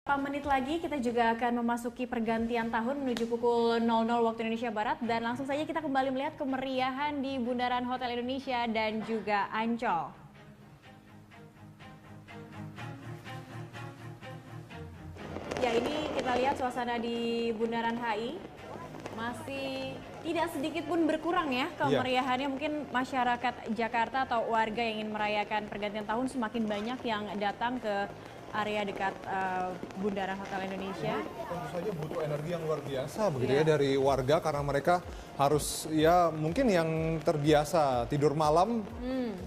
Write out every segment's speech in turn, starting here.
Beberapa menit lagi kita juga akan memasuki pergantian tahun menuju pukul 00 waktu Indonesia Barat dan langsung saja kita kembali melihat kemeriahan di Bundaran Hotel Indonesia dan juga Ancol. Ya, ini kita lihat suasana di Bundaran HI masih tidak sedikit pun berkurang ya kemeriahannya. Mungkin masyarakat Jakarta atau warga yang ingin merayakan pergantian tahun semakin banyak yang datang ke area dekat Bundaran Hotel Indonesia. Tentu saja butuh energi yang luar biasa begitu ya dari warga karena mereka harus ya mungkin yang terbiasa tidur malam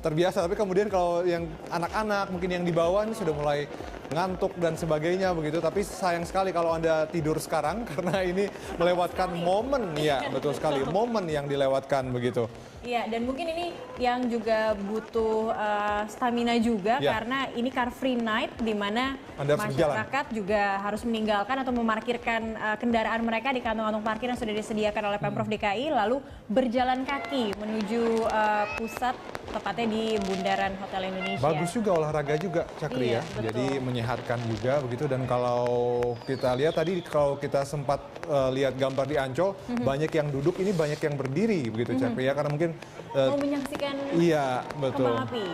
terbiasa, tapi kemudian kalau yang anak-anak mungkin yang di bawah ini sudah mulai ngantuk dan sebagainya begitu. Tapi sayang sekali kalau Anda tidur sekarang karena ini melewatkan momen, ya betul sekali, momen yang dilewatkan begitu. Iya, dan mungkin ini yang juga butuh stamina juga karena ini Car Free Night di mana masyarakat juga harus meninggalkan atau memarkirkan kendaraan mereka di kantong-kantong parkir yang sudah disediakan oleh Pemprov DKI lalu berjalan kaki menuju pusat tepatnya di Bundaran Hotel Indonesia. Bagus juga olahraga juga Cakri ya. Betul. Jadi menyehatkan juga begitu, dan kalau kita lihat tadi kalau kita sempat lihat gambar di Ancol banyak yang duduk, ini banyak yang berdiri begitu Cakri ya, karena mungkin mau menyaksikan betul. kembang api.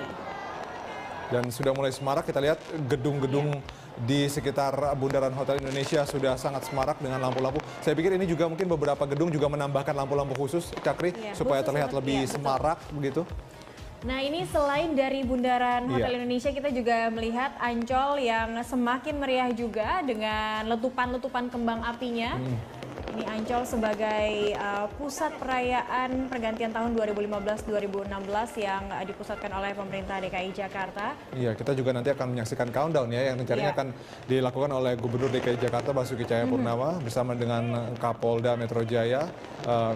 Dan sudah mulai semarak, kita lihat gedung-gedung di sekitar Bundaran Hotel Indonesia sudah sangat semarak dengan lampu-lampu. Saya pikir ini juga mungkin beberapa gedung juga menambahkan lampu-lampu khusus Cakri supaya terlihat lebih semarak begitu. Nah, ini selain dari Bundaran Hotel Indonesia, kita juga melihat Ancol yang semakin meriah juga dengan letupan-letupan kembang apinya. Ini Ancol sebagai pusat perayaan pergantian tahun 2015-2016 yang dipusatkan oleh pemerintah DKI Jakarta. Iya, kita juga nanti akan menyaksikan countdown ya, yang rencananya akan dilakukan oleh Gubernur DKI Jakarta Basuki Cahayapurnama bersama dengan Kapolda Metro Jaya,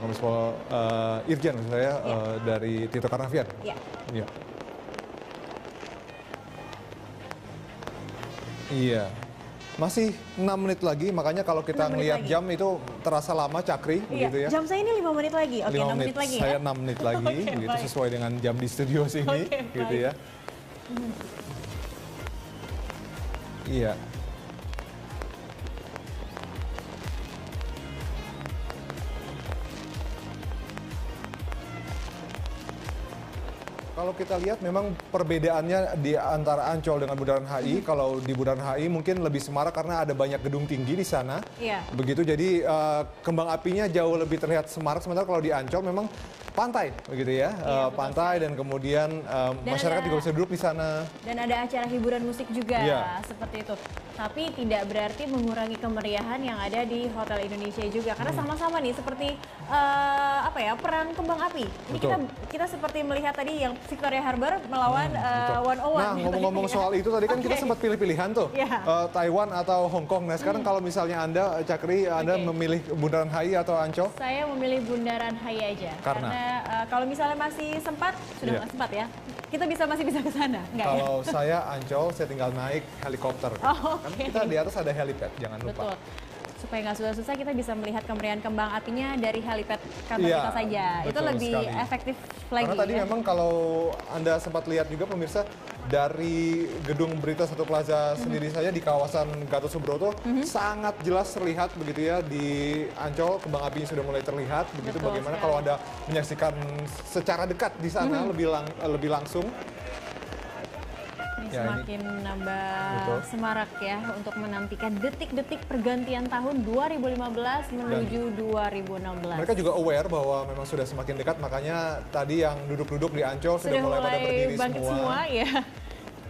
Kombes Pol Irjen maksud saya dari Tito Karnavian. Iya. Masih 6 menit lagi, makanya kalau kita ngelihat jam itu terasa lama Cakri, begitu ya. Jam saya ini 5 menit lagi, 5 menit lagi saya 6 menit lagi, begitu sesuai dengan jam di studio sini, gitu ya. Iya. Kalau kita lihat memang perbedaannya di antara Ancol dengan Bundaran HI, kalau di Bundaran HI mungkin lebih semarak karena ada banyak gedung tinggi di sana. Begitu, jadi kembang apinya jauh lebih terlihat semarak, sementara kalau di Ancol memang pantai begitu ya, pantai dan kemudian masyarakat juga bisa duduk di sana. Dan ada acara hiburan musik juga seperti itu. Tapi tidak berarti mengurangi kemeriahan yang ada di Hotel Indonesia juga karena sama-sama nih seperti perang kembang api. Ini kita seperti melihat tadi yang Victoria Harbour melawan 101. Nah, ngomong-ngomong soal itu tadi kan kita sempat pilih-pilihan tuh, Taiwan atau Hong Kong. Nah, sekarang kalau misalnya Anda, Cakri, Anda memilih Bundaran HI atau Ancol? Saya memilih Bundaran HI aja. Karena kalau misalnya masih sempat, sudah nggak sempat ya, kita masih bisa ke sana. Kalau saya Ancol, saya tinggal naik helikopter. Kan kita di atas ada helipad, jangan lupa. Betul. Supaya nggak susah-susah, kita bisa melihat kemeriahan kembang apinya dari helipad kantor kita saja. Itu lebih efektif lagi. Karena tadi memang kalau Anda sempat lihat juga pemirsa, dari gedung Berita Satu Plaza sendiri saja di kawasan Gatot Subroto sangat jelas terlihat begitu ya, di Ancol kembang apinya sudah mulai terlihat begitu. Bagaimana kalau Anda menyaksikan secara dekat di sana lebih langsung. Semakin nambah semarak ya untuk menantikan detik-detik pergantian tahun 2015 menuju 2016. Mereka juga aware bahwa memang sudah semakin dekat, makanya tadi yang duduk-duduk di Ancol sudah mulai pada berdiri semua.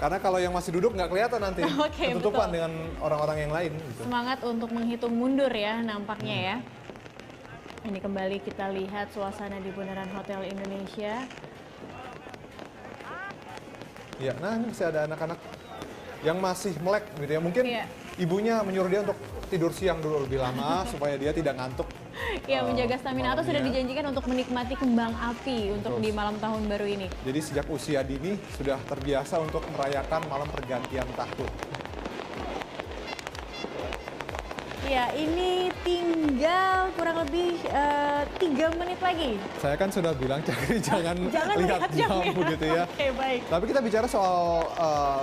Karena kalau yang masih duduk nggak kelihatan nanti, ketutupan dengan orang-orang yang lain. Gitu. Semangat untuk menghitung mundur ya nampaknya ya. Ini kembali kita lihat suasana di Bundaran Hotel Indonesia. Ya, nah masih ada anak-anak yang masih melek gitu ya. Mungkin ibunya menyuruh dia untuk tidur siang dulu lebih lama supaya dia tidak ngantuk. Menjaga stamina atau sudah dijanjikan untuk menikmati kembang api untuk di malam tahun baru ini. Jadi sejak usia dini sudah terbiasa untuk merayakan malam pergantian tahun. Ya, ini tinggal kurang lebih 3 menit lagi. Saya kan sudah bilang jangan lihat jam begitu ya. Oke, baik. Tapi kita bicara soal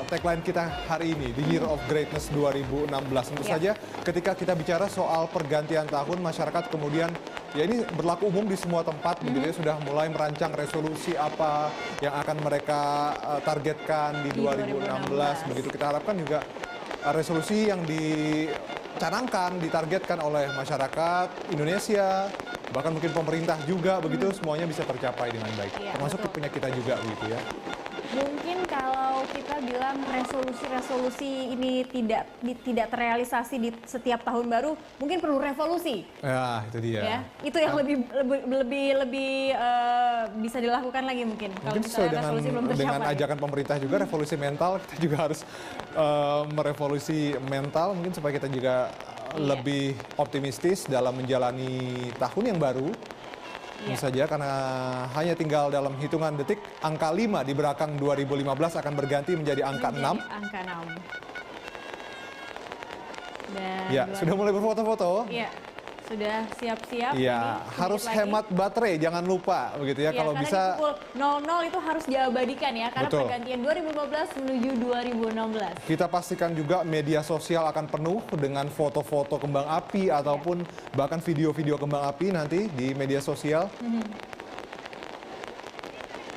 tagline kita hari ini, The Year of Greatness 2016. Tentu saja ketika kita bicara soal pergantian tahun, masyarakat kemudian ya ini berlaku umum di semua tempat begitu ya, sudah mulai merancang resolusi apa yang akan mereka targetkan di 2016. Begitu kita harapkan juga resolusi yang dicanangkan, ditargetkan oleh masyarakat Indonesia, bahkan mungkin pemerintah juga begitu, semuanya bisa tercapai dengan baik. Ya, termasuk punya kita juga begitu ya. Mungkin kalau kita bilang resolusi-resolusi ini tidak terrealisasi di setiap tahun baru, mungkin perlu revolusi. Ya, itu dia. Ya, itu yang lebih bisa dilakukan lagi mungkin. Mungkin sesuai dengan ajakan pemerintah juga, revolusi mental, kita juga harus merevolusi mental mungkin supaya kita juga lebih optimistis dalam menjalani tahun yang baru. Tentu saja karena hanya tinggal dalam hitungan detik, angka 5 di belakang 2015 akan berganti menjadi angka 6. Angka 6. Dan ya, sudah mulai berfoto-foto. Iya, sudah siap-siap. Iya, harus hemat baterai, jangan lupa begitu ya. Kalau bisa pukul 00 itu harus diabadikan ya, karena pergantian 2015 menuju 2016. Kita pastikan juga media sosial akan penuh dengan foto-foto kembang api ataupun bahkan video-video kembang api nanti di media sosial.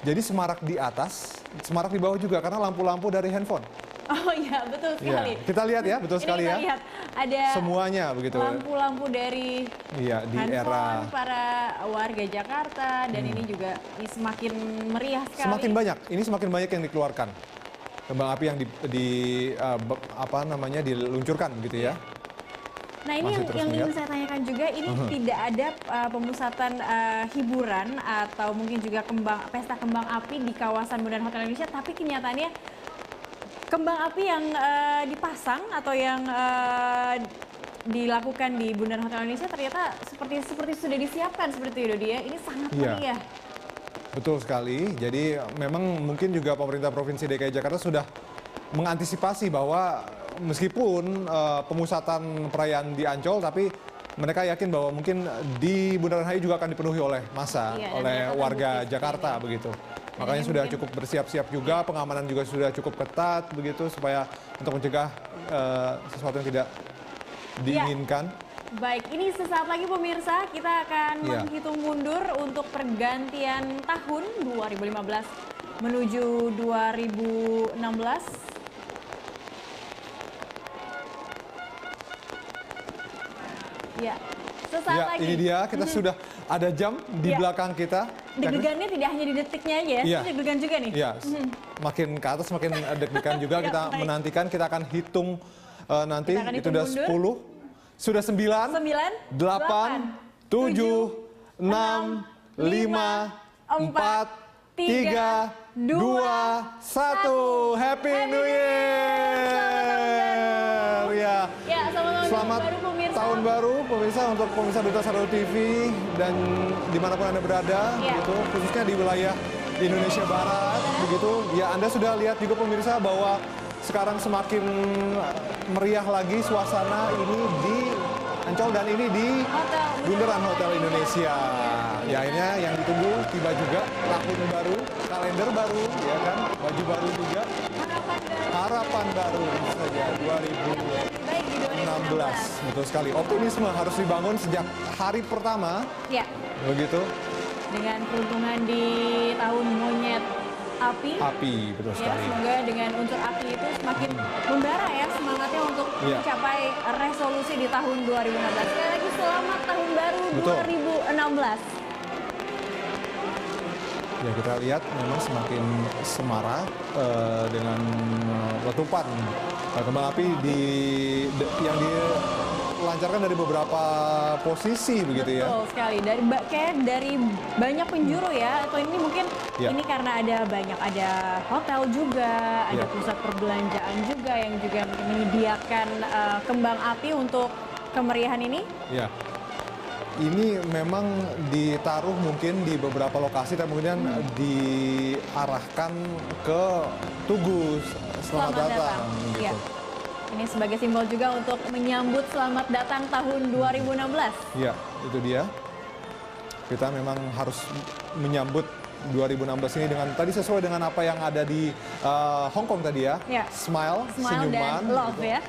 Jadi semarak di atas, semarak di bawah juga karena lampu-lampu dari handphone. Oh iya, betul sekali. Ya, kita lihat ya, betul sekali ya. Lihat, ada semuanya begitu. Lampu-lampu dari di era para warga Jakarta dan ini juga semakin meriah sekali. Semakin banyak, ini semakin banyak yang dikeluarkan. Kembang api yang diluncurkan begitu ya. Nah ini yang ingin saya tanyakan juga, ini tidak ada pemusatan hiburan atau mungkin juga pesta kembang api di kawasan Bundaran Hotel Indonesia, tapi kenyataannya kembang api yang dipasang atau yang dilakukan di Bundaran Hotel Indonesia ternyata seperti sudah disiapkan seperti itu dia. Ini sangat meriah. Betul sekali. Jadi memang mungkin juga pemerintah Provinsi DKI Jakarta sudah mengantisipasi bahwa meskipun pemusatan perayaan di Ancol, tapi mereka yakin bahwa mungkin di Bundaran HI juga akan dipenuhi oleh massa, oleh warga Jakarta begitu. Makanya sudah cukup bersiap-siap juga, pengamanan juga sudah cukup ketat begitu supaya untuk mencegah sesuatu yang tidak diinginkan. Baik, ini sesaat lagi pemirsa kita akan menghitung mundur untuk pergantian tahun 2015 menuju 2016. Ya, sesaat lagi. Ini dia, kita sudah ada jam di belakang kita. Deg-degannya tidak hanya di detiknya aja ya, deg-degan juga nih. Iya, makin ke atas makin deg-degan juga. Kita menantikan, kita akan hitung nanti. Itu udah 10. Sudah 9, 8, 7, 6, 5, 4, 3, 2, 1. Happy New Year! Selamat tahun baru pemirsa untuk pemirsa Duta Sarado TV dan dimanapun Anda berada, gitu, khususnya di wilayah di Indonesia Barat, begitu. Ya, Anda sudah lihat juga pemirsa bahwa sekarang semakin meriah lagi suasana ini di Ancol dan ini di Bundaran Hotel Indonesia. Ya, akhirnya yang ditunggu tiba juga, tahun baru, kalender baru, ya kan, baju baru juga, harapan baru saja 2016. Betul sekali. Optimisme harus dibangun sejak hari pertama. Ya. Begitu. Dengan peruntungan di tahun monyet api, betul sekali. Semoga dengan unsur api itu semakin membara ya semangatnya untuk mencapai resolusi di tahun 2016. Sekali lagi selamat tahun baru 2016. Ya, kita lihat memang semakin semarak dengan letupan kembang api yang dilancarkan dari beberapa posisi begitu ya. Betul sekali, dari banyak penjuru ya, atau ini mungkin ini karena ada hotel juga, ada pusat perbelanjaan juga yang juga menyediakan kembang api untuk kemeriahan ini. Ya. Ini memang ditaruh mungkin di beberapa lokasi dan kemudian diarahkan ke Tugu Selamat Datang gitu. Ini sebagai simbol juga untuk menyambut selamat datang tahun 2016. Iya, itu dia. Kita memang harus menyambut 2016 ini dengan tadi sesuai dengan apa yang ada di Hong Kong tadi ya. Smile, senyuman, dan love gitu. Ya.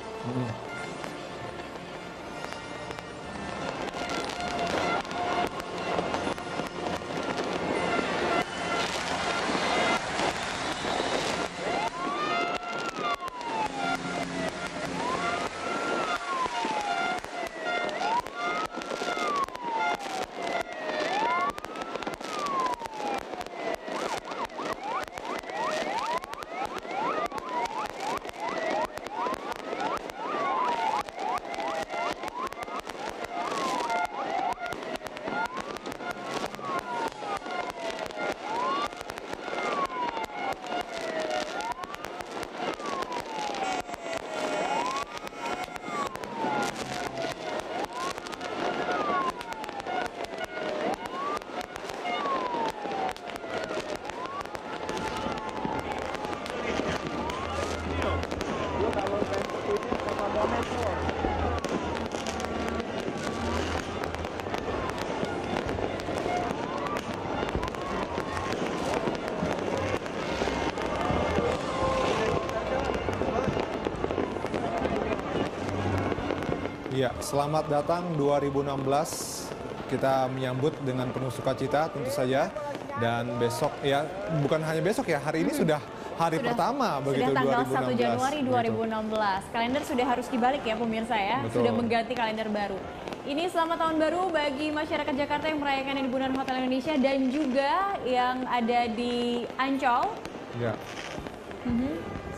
Iya, selamat datang 2016. Kita menyambut dengan penuh sukacita tentu saja. Dan besok ya, bukan hanya besok ya, hari ini sudah hari pertama begitu 2016. Sudah tanggal 1 Januari 2016. Kalender sudah harus dibalik ya pemirsa ya. Betul. Sudah mengganti kalender baru. Ini selamat tahun baru bagi masyarakat Jakarta yang merayakan di Bundaran Hotel Indonesia dan juga yang ada di Ancol. Ya.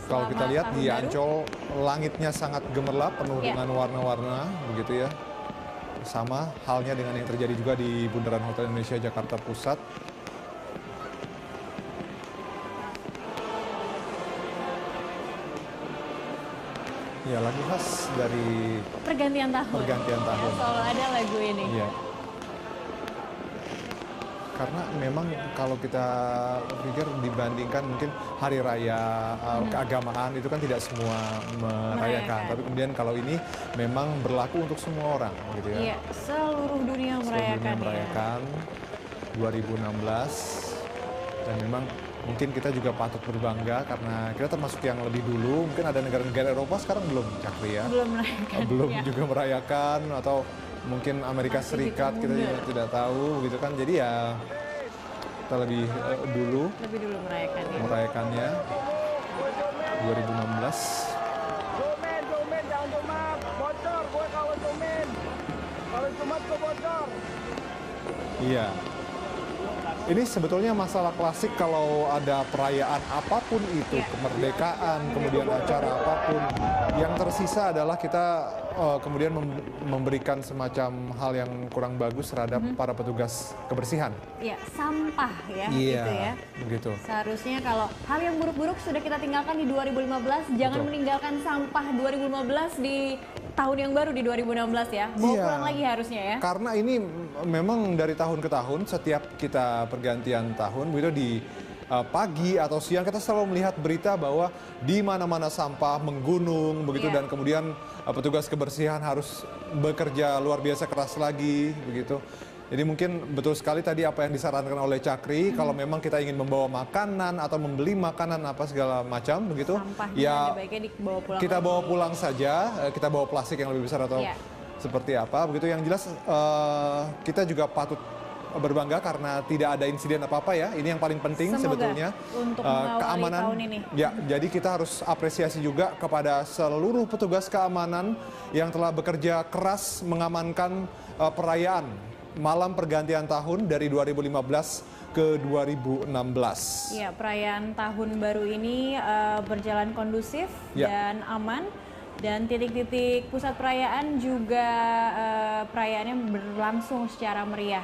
Kalau kita lihat di Ancol, langitnya sangat gemerlap, penuh dengan warna-warna, begitu ya. Sama halnya dengan yang terjadi juga di Bundaran Hotel Indonesia Jakarta Pusat. Ya, lagu khas dari pergantian tahun. Pergantian tahun. Ya, selalu ada lagu ini. Iya. Karena memang kalau kita pikir dibandingkan mungkin hari raya keagamaan itu kan tidak semua merayakan. Tapi kemudian kalau ini memang berlaku untuk semua orang gitu ya. Iya, seluruh dunia merayakan. Seluruh dunia merayakan 2016 dan memang mungkin kita juga patut berbangga karena kita termasuk yang lebih dulu. Mungkin ada negara-negara Eropa sekarang belum, Cakri ya. Belum merayakan. Belum juga merayakan atau mungkin Amerika Serikat kita juga tidak tahu gitu kan. Jadi ya kita lebih dulu merayakannya 2016. Domen jangan cuma bocor, gue kalau cuma bocor. Iya. Ini sebetulnya masalah klasik kalau ada perayaan apapun itu, kemerdekaan, kemudian acara apapun. Yang tersisa adalah kita kemudian memberikan semacam hal yang kurang bagus terhadap para petugas kebersihan. Iya, sampah ya, gitu ya. Begitu. Seharusnya kalau hal yang buruk-buruk sudah kita tinggalkan di 2015, jangan meninggalkan sampah 2015 di tahun yang baru di 2016 ya. Bawa pulang lagi harusnya ya. Karena ini memang dari tahun ke tahun, setiap kita pergantian tahun, begitu di pagi atau siang kita selalu melihat berita bahwa di mana-mana sampah menggunung begitu dan kemudian petugas kebersihan harus bekerja luar biasa keras lagi begitu. Jadi mungkin betul sekali tadi apa yang disarankan oleh Cakri, kalau memang kita ingin membawa makanan atau membeli makanan apa segala macam begitu, ya kita bawa pulang saja, kita bawa plastik yang lebih besar atau seperti apa begitu. Yang jelas kita juga patut berbangga karena tidak ada insiden apa-apa ya. Ini yang paling penting sebetulnya untuk keamanan tahun ini. Ya, jadi kita harus apresiasi juga kepada seluruh petugas keamanan yang telah bekerja keras mengamankan perayaan malam pergantian tahun dari 2015 ke 2016. Iya, perayaan tahun baru ini berjalan kondusif dan aman. Dan titik-titik pusat perayaan juga perayaannya berlangsung secara meriah.